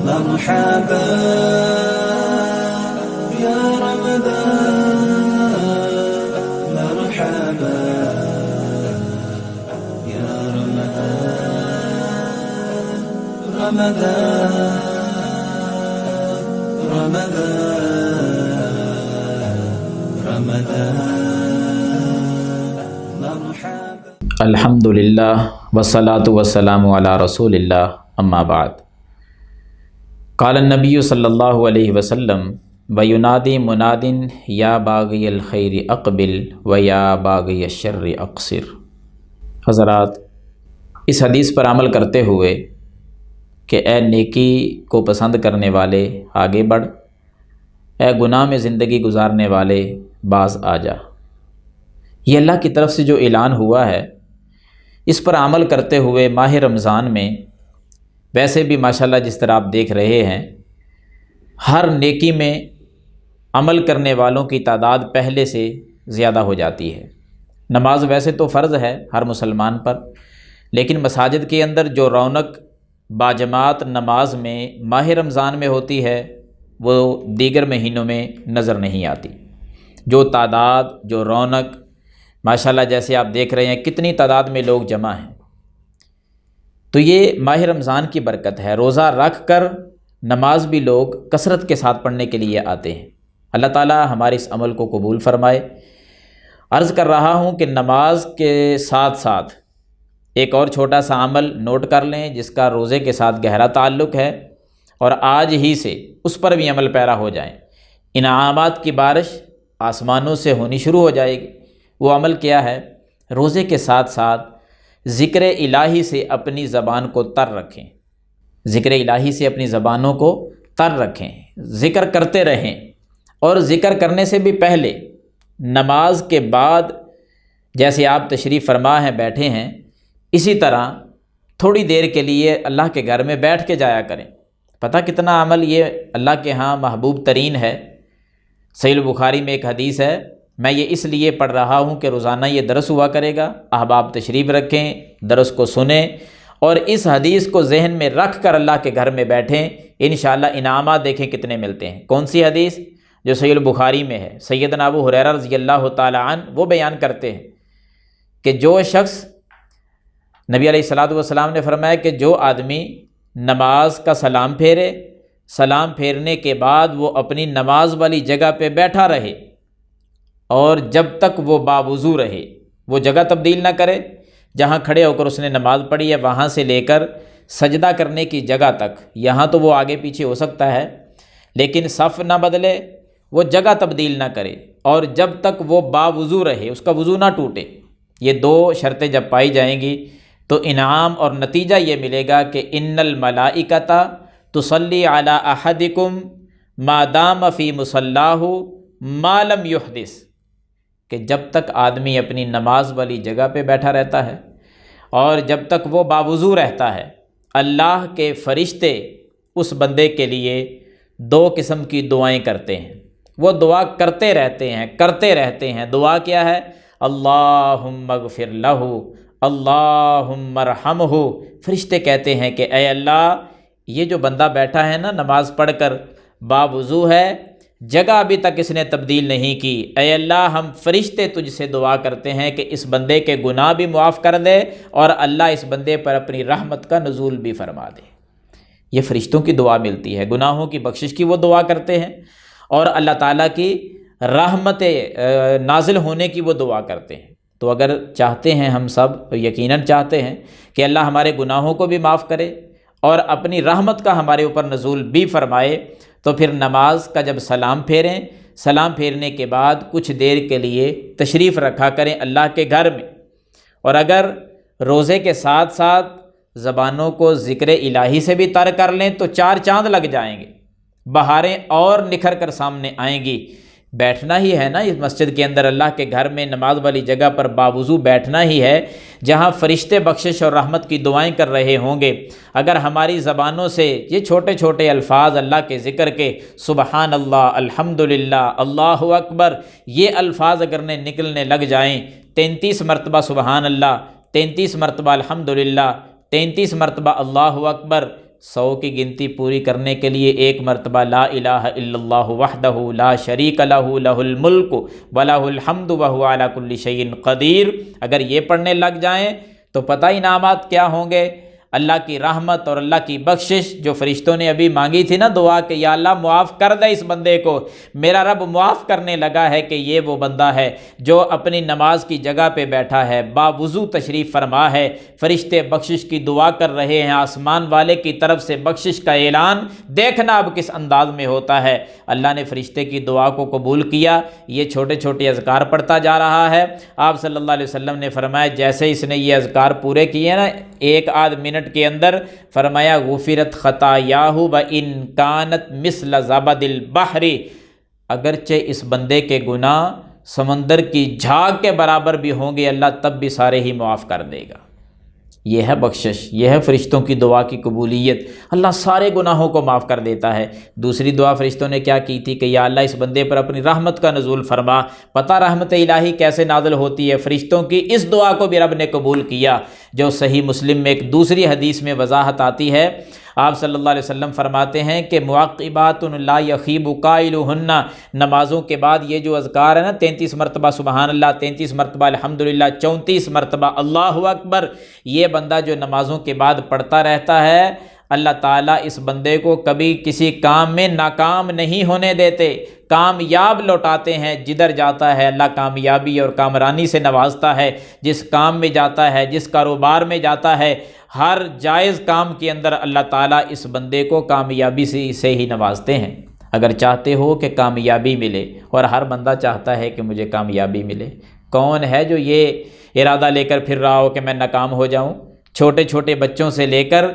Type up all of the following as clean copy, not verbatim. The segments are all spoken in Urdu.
مرحبا يا رمضان مرحبا يا رمضان مرحبا. الحمدللہ والصلاة والسلام علی رسول اللہ اما بعد. قال النبی صلی اللہ علیہ وسلم وینادی مناد یا باغی الخیر اقبل و یا باغی الشر اقصر. حضرات، اس حدیث پر عمل کرتے ہوئے کہ اے نیکی کو پسند کرنے والے آگے بڑھ، اے گناہ میں زندگی گزارنے والے باز آ جا، یہ اللہ کی طرف سے جو اعلان ہوا ہے، اس پر عمل کرتے ہوئے ماہ رمضان میں ویسے بھی ماشاءاللہ جس طرح آپ دیکھ رہے ہیں ہر نیکی میں عمل کرنے والوں کی تعداد پہلے سے زیادہ ہو جاتی ہے. نماز ویسے تو فرض ہے ہر مسلمان پر، لیکن مساجد کے اندر جو رونق باجماعت نماز میں ماہ رمضان میں ہوتی ہے وہ دیگر مہینوں میں نظر نہیں آتی. جو تعداد، جو رونق ماشاءاللہ جیسے آپ دیکھ رہے ہیں کتنی تعداد میں لوگ جمع ہیں، تو یہ ماہ رمضان کی برکت ہے. روزہ رکھ کر نماز بھی لوگ کثرت کے ساتھ پڑھنے کے لیے آتے ہیں. اللہ تعالی ہمارے اس عمل کو قبول فرمائے. عرض کر رہا ہوں کہ نماز کے ساتھ ساتھ ایک اور چھوٹا سا عمل نوٹ کر لیں جس کا روزے کے ساتھ گہرا تعلق ہے، اور آج ہی سے اس پر بھی عمل پیرا ہو جائیں. انعامات کی بارش آسمانوں سے ہونی شروع ہو جائے گی. وہ عمل کیا ہے؟ روزے کے ساتھ ساتھ ذکر الہی سے اپنی زبان کو تر رکھیں. ذکر الہی سے اپنی زبانوں کو تر رکھیں، ذکر کرتے رہیں. اور ذکر کرنے سے بھی پہلے نماز کے بعد جیسے آپ تشریف فرما ہیں بیٹھے ہیں، اسی طرح تھوڑی دیر کے لیے اللہ کے گھر میں بیٹھ کے جایا کریں. پتہ کتنا عمل یہ اللہ کے ہاں محبوب ترین ہے. صحیح البخاری میں ایک حدیث ہے، میں یہ اس لیے پڑھ رہا ہوں کہ روزانہ یہ درس ہوا کرے گا، احباب تشریف رکھیں، درس کو سنیں اور اس حدیث کو ذہن میں رکھ کر اللہ کے گھر میں بیٹھیں. انشاءاللہ انعامات دیکھیں کتنے ملتے ہیں. کون سی حدیث؟ جو صحیح البخاری میں ہے. سیدنا ابو ہریرہ رضی اللہ تعالی عنہ وہ بیان کرتے ہیں کہ جو شخص، نبی علیہ الصلوۃ والسلام نے فرمایا کہ جو آدمی نماز کا سلام پھیرے، سلام پھیرنے کے بعد وہ اپنی نماز والی جگہ پہ بیٹھا رہے اور جب تک وہ باوضو رہے، وہ جگہ تبدیل نہ کرے، جہاں کھڑے ہو کر اس نے نماز پڑھی ہے وہاں سے لے کر سجدہ کرنے کی جگہ تک، یہاں تو وہ آگے پیچھے ہو سکتا ہے لیکن صف نہ بدلے، وہ جگہ تبدیل نہ کرے، اور جب تک وہ باوضو رہے، اس کا وضو نہ ٹوٹے. یہ دو شرطیں جب پائی جائیں گی تو انعام اور نتیجہ یہ ملے گا کہ ان الملائکۃ تصلی علی احدکم ما دام فی مصلاہ ما لم یحدث، کہ جب تک آدمی اپنی نماز والی جگہ پہ بیٹھا رہتا ہے اور جب تک وہ باوضو رہتا ہے، اللہ کے فرشتے اس بندے کے لیے دو قسم کی دعائیں کرتے ہیں. وہ دعا کرتے رہتے ہیں. دعا کیا ہے؟ اللہم اغفر لہ، اللہم ارحمہ. فرشتے کہتے ہیں کہ اے اللہ، یہ جو بندہ بیٹھا ہے نا نماز پڑھ کر باوضو ہے، جگہ ابھی تک اس نے تبدیل نہیں کی، اے اللہ ہم فرشتے تجھ سے دعا کرتے ہیں کہ اس بندے کے گناہ بھی معاف کر دے اور اللہ اس بندے پر اپنی رحمت کا نزول بھی فرما دے. یہ فرشتوں کی دعا ملتی ہے. گناہوں کی بخشش کی وہ دعا کرتے ہیں اور اللہ تعالیٰ کی رحمت نازل ہونے کی وہ دعا کرتے ہیں. تو اگر چاہتے ہیں ہم سب، یقیناً چاہتے ہیں کہ اللہ ہمارے گناہوں کو بھی معاف کرے اور اپنی رحمت کا ہمارے اوپر نزول بھی فرمائے، تو پھر نماز کا جب سلام پھیریں، سلام پھیرنے کے بعد کچھ دیر کے لیے تشریف رکھا کریں اللہ کے گھر میں. اور اگر روزے کے ساتھ ساتھ زبانوں کو ذکر الہی سے بھی تر کر لیں تو 4 چاند لگ جائیں گے، بہاریں اور نکھر کر سامنے آئیں گی بیٹھنا ہی ہے نا اس مسجد کے اندر، اللہ کے گھر میں نماز والی جگہ پر باوضو بیٹھنا ہی ہے جہاں فرشتے بخشش اور رحمت کی دعائیں کر رہے ہوں گے۔ اگر ہماری زبانوں سے یہ چھوٹے چھوٹے الفاظ اللہ کے ذکر کے، سبحان اللہ، الحمدللہ، اللہ اکبر، یہ الفاظ اگر نکلنے لگ جائیں، 33 مرتبہ سبحان اللہ، 33 مرتبہ الحمدللہ، 33 مرتبہ اللہ اکبر، 100 کی گنتی پوری کرنے کے لیے 1 مرتبہ لا الہ الا اللہ وحدہ لا شریک لہ لہ الملک ولہ الحمد وہو علی کل شیء قدیر، اگر یہ پڑھنے لگ جائیں تو پتہ انعامات کیا ہوں گے۔ اللہ کی رحمت اور اللہ کی بخشش جو فرشتوں نے ابھی مانگی تھی نا دعا کہ یا اللہ معاف کر دے اس بندے کو، میرا رب معاف کرنے لگا ہے کہ یہ وہ بندہ ہے جو اپنی نماز کی جگہ پہ بیٹھا ہے، باوضو تشریف فرما ہے، فرشتے بخشش کی دعا کر رہے ہیں، آسمان والے کی طرف سے بخشش کا اعلان دیکھنا اب کس انداز میں ہوتا ہے۔ اللہ نے فرشتے کی دعا کو قبول کیا، یہ چھوٹے چھوٹے اذکار پڑھتا جا رہا ہے۔ آپ صلی اللہ علیہ وسلم نے فرمایا جیسے اس نے یہ اذکار پورے کیے نا 1 آدھ منٹ کے اندر، فرمایا غفرت خطایاہ وان کانت مثل زبد البحر، اگرچہ اس بندے کے گناہ سمندر کی جھاگ کے برابر بھی ہوں گے اللہ تب بھی سارے ہی معاف کر دے گا۔ یہ ہے بخشش، یہ ہے فرشتوں کی دعا کی قبولیت، اللہ سارے گناہوں کو معاف کر دیتا ہے۔ دوسری دعا فرشتوں نے کیا کی تھی کہ یا اللہ اس بندے پر اپنی رحمت کا نزول فرما۔ پتہ رحمت الہی کیسے نازل ہوتی ہے، فرشتوں کی اس دعا کو بھی رب نے قبول کیا، جو صحیح مسلم میں ایک دوسری حدیث میں وضاحت آتی ہے۔ آپ صلی اللہ علیہ وسلم فرماتے ہیں کہ معقبات لا یخیب قائلہن، نمازوں کے بعد یہ جو اذکار ہے نا 33 مرتبہ سبحان اللہ، 33 مرتبہ الحمدللہ، 34 مرتبہ اللہ اکبر، یہ بندہ جو نمازوں کے بعد پڑھتا رہتا ہے اللہ تعالیٰ اس بندے کو کبھی کسی کام میں ناکام نہیں ہونے دیتے، کامیاب لوٹاتے ہیں۔ جدھر جاتا ہے اللہ کامیابی اور کامرانی سے نوازتا ہے، جس کام میں جاتا ہے، جس کاروبار میں جاتا ہے، ہر جائز کام کے اندر اللہ تعالیٰ اس بندے کو کامیابی سے ہی نوازتے ہیں۔ اگر چاہتے ہو کہ کامیابی ملے، اور ہر بندہ چاہتا ہے کہ مجھے کامیابی ملے، کون ہے جو یہ ارادہ لے کر پھر رہا ہو کہ میں ناکام ہو جاؤں؟ چھوٹے چھوٹے بچوں سے لے کر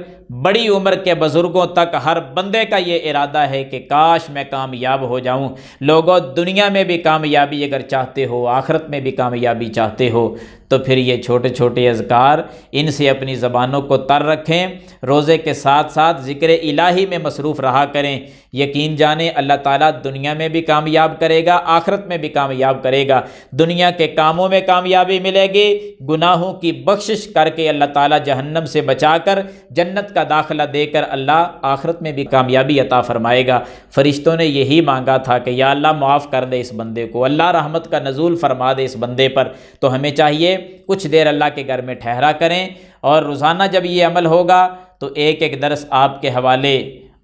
بڑی عمر کے بزرگوں تک ہر بندے کا یہ ارادہ ہے کہ کاش میں کامیاب ہو جاؤں۔ لوگوں، دنیا میں بھی کامیابی اگر چاہتے ہو، آخرت میں بھی کامیابی چاہتے ہو، تو پھر یہ چھوٹے چھوٹے اذکار ان سے اپنی زبانوں کو تر رکھیں، روزے کے ساتھ ساتھ ذکر الہی میں مصروف رہا کریں۔ یقین جانیں اللہ تعالیٰ دنیا میں بھی کامیاب کرے گا، آخرت میں بھی کامیاب کرے گا۔ دنیا کے کاموں میں کامیابی ملے گی، گناہوں کی بخشش کر کے اللہ تعالیٰ جہنم سے بچا کر جنت کا داخلہ دے کر اللہ آخرت میں بھی کامیابی عطا فرمائے گا۔ فرشتوں نے یہی مانگا تھا کہ یا اللہ معاف کر دے اس بندے کو، اللہ رحمت کا نزول فرما دے اس بندے پر۔ تو ہمیں چاہیے کچھ دیر اللہ کے گھر میں ٹھہرا کریں، اور روزانہ جب یہ عمل ہوگا تو ایک ایک درس آپ کے حوالے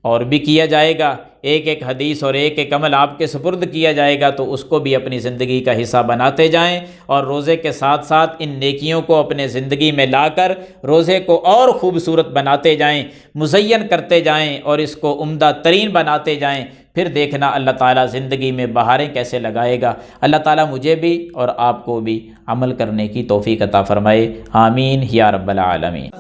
اور بھی کیا جائے گا، ایک ایک حدیث اور ایک ایک عمل آپ کے سپرد کیا جائے گا، تو اس کو بھی اپنی زندگی کا حصہ بناتے جائیں، اور روزے کے ساتھ ساتھ ان نیکیوں کو اپنے زندگی میں لا کر روزے کو اور خوبصورت بناتے جائیں، مزین کرتے جائیں، اور اس کو عمدہ ترین بناتے جائیں۔ پھر دیکھنا اللہ تعالیٰ زندگی میں بہاریں کیسے لگائے گا۔ اللہ تعالیٰ مجھے بھی اور آپ کو بھی عمل کرنے کی توفیق عطا فرمائے، آمین یا رب العالمین۔